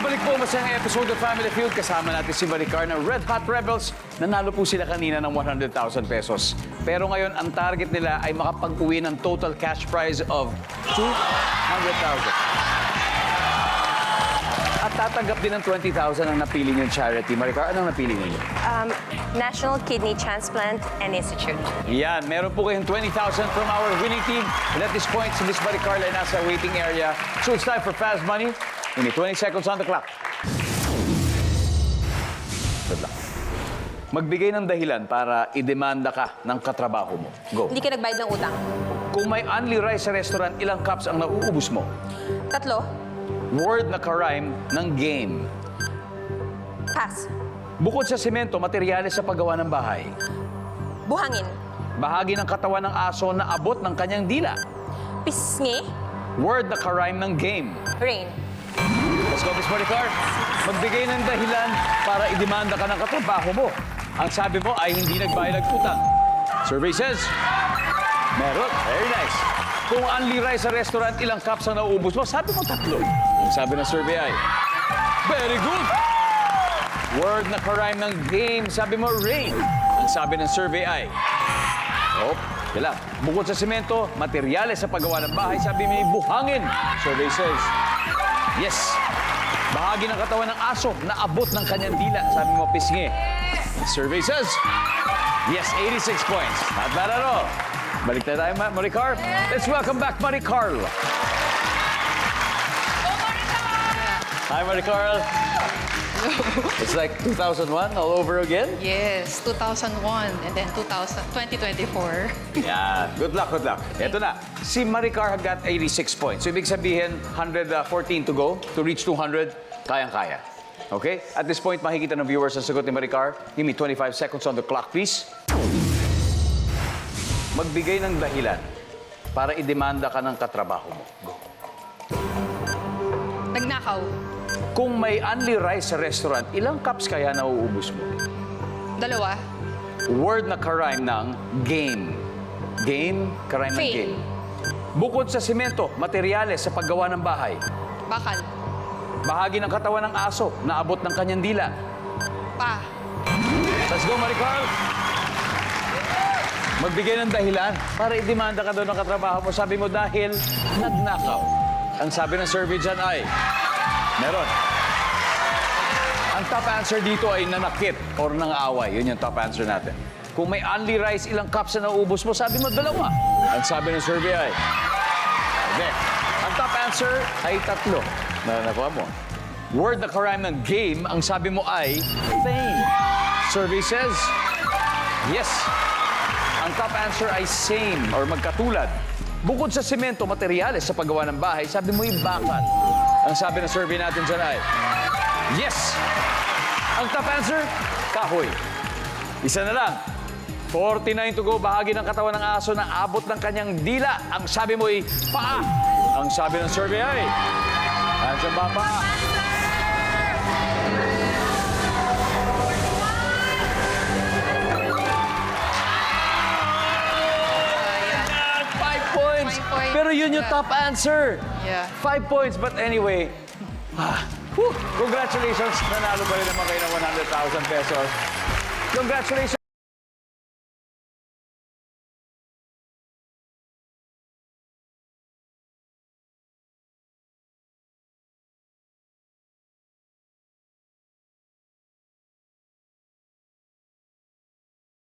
Nagbabalik po masayang episode of Family Feud. Kasama natin si Maricar ng Red Hot Rebels. Nanalo po sila kanina ng 100,000 pesos. Pero ngayon, ang target nila ay makapag-uwi ng total cash prize of 200,000. At tatanggap din ng 20,000 ang napili niyong charity. Maricar, anong napili niyo? National Kidney Transplant and Institute. Yan, meron po kayong 20,000 from our winning team. And at this point, si Miss Maricar ay nasa waiting area. So it's time for Fast Money. We need 20 seconds on the clock. Good luck. Magbigay ng dahilan para idemanda ka ng katrabaho mo. Go. Hindi ka nagbayad ng utang. Kung may only rice sa restaurant, ilang cups ang nauubos mo? 3. Word na ka-rhyme ng game. Pass. Bukod sa semento, materyales sa paggawa ng bahay. Buhangin. Bahagi ng katawan ng aso na abot ng kanyang dila. Pisngi. Word na ka-rhyme ng game. Rain. Let's go, Miss Maricar. Magbigay ng dahilan para idemanda ka ng katrabaho mo. Ang sabi mo ay hindi nagbayad ng utang. Survey says, meron. Very nice. Kung only rice sa restaurant, ilang cups ang nauubos mo? Sabi mo 3. Ang sabi ng survey ay, very good. Word na ka-rhyme ng game. Sabi mo, rain. Ang sabi ng survey ay, yan lang. Bukod sa semento, materyales sa paggawa ng bahay, sabi mo, buhangin. Survey says, yes. Bahagi ng katawan ng aso na abot ng kanyang dila. Sabi mo, pisngi. Survey says, yes, 86 points. Not bad at all. Balik na tayo, Maricar. Let's welcome back Maricar. Hi, Maricar. It's like 2001 all over again? Yes, 2001 and then 2024. Yeah, good luck, good luck. Ito na, si Maricar got 86 points. So, ibig sabihin, 114 to go to reach 200, kayang-kaya. Okay? At this point, makikita ng viewers ang sagot ni Maricar. Give me 25 seconds on the clock, please. Magbigay ng dahilan para idemanda ka ng katrabaho mo. Go. Nagnakaw. Kung may only rice sa restaurant, ilang cups kaya nauubos mo? 2. Word na ka-rhyme ng game. Game, ka-rhyme ng Fail. game. Bukod sa semento, materyales sa paggawa ng bahay. Bakal. Bahagi ng katawan ng aso na abot ng kanyang dila. Pa. Let's go, Maricar! Magbigay ng dahilan para idemanda ka doon ng katrabaho mo. Sabi mo dahil nagnakaw. Ang sabi ng survey dyan ay, meron. Ang top answer dito ay nanakit or nang-away. Yun yung top answer natin. Kung may only rice, ilang cups na naubos mo, sabi mo 2. Ang sabi ng survey ay, hindi. Ang top answer ay 3. Nakuha mo. Word na ka-rhyme ng game, ang sabi mo ay fame. Survey says, yes. Ang top answer ay same or magkatulad. Bukod sa semento, materyales sa paggawa ng bahay, sabi mo yung bakal. Ang sabi ng survey natin dyan ay, yes! Ang top answer, kahoy. Isa na lang. 49 to go, bahagi ng katawan ng aso na abot ng kanyang dila. Ang sabi mo ay paa. Ang sabi ng survey ay, nandiyan ba paa? Points. 5 points. Pero yun yung Yeah. top answer. Yeah. 5 points, but anyway, congratulations. Nanalo pa rin naman kayo ng 100,000 pesos. Congratulations.